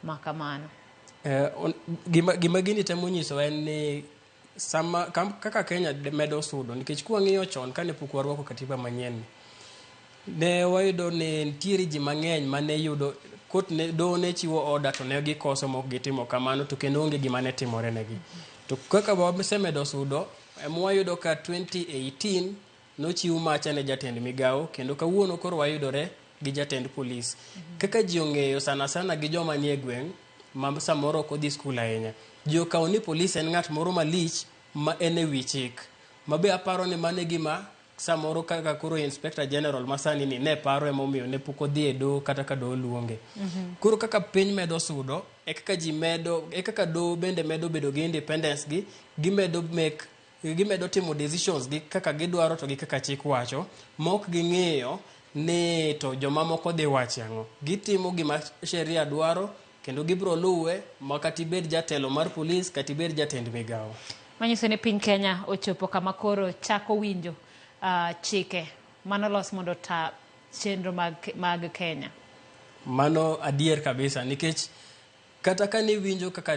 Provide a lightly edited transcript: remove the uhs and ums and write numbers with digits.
makamano. Gima gini temo nyiso en ni sama kaka Kenya medo sudo nikech kwang'iyo chon kane pok warwako katiba manyien ne wayudo ni nitiere ji mang'eny mane yudo kot ne do ne chiwo order to ne gikoso mok gitimo kamano to kendo onge gima ne timore negi. To kaka wasemedo sudo wayudo ka 2018 nochiw macha ne jatend migao kendo kawuono koro wayudore gi jatend polis. Kaka ji ong'eyo sana gi joma nie gweng' ma samoro ok odhi skul ahinya. Ji okawo ni polis en ng'at moro malich ma en e wi chik. Mabe aparo ni mane gima samoro kaka koro Inspector General masani ni ne paro emomiyo ne pok odhi e do kata ka do luonge. Koro kaka piny medo sudo e kaka ji medo e kaka do bende medo bedo gi independence gi gimedo timo decisions gi kaka gidwaro to gi kaka chik wacho mok ging'iyo ni to joma moko dhi wacho ang'o. Gitimo gima sheria dwaro kendo gibro luwe makati bed jatelo mar polis kati bed jatend migao. Manyiso ni piny Kenya ochopo kama koro chako winjo chike manolos mondo ta chenro mag Kenya. Mano adier kabisa nikech kata ka ni winjo kaka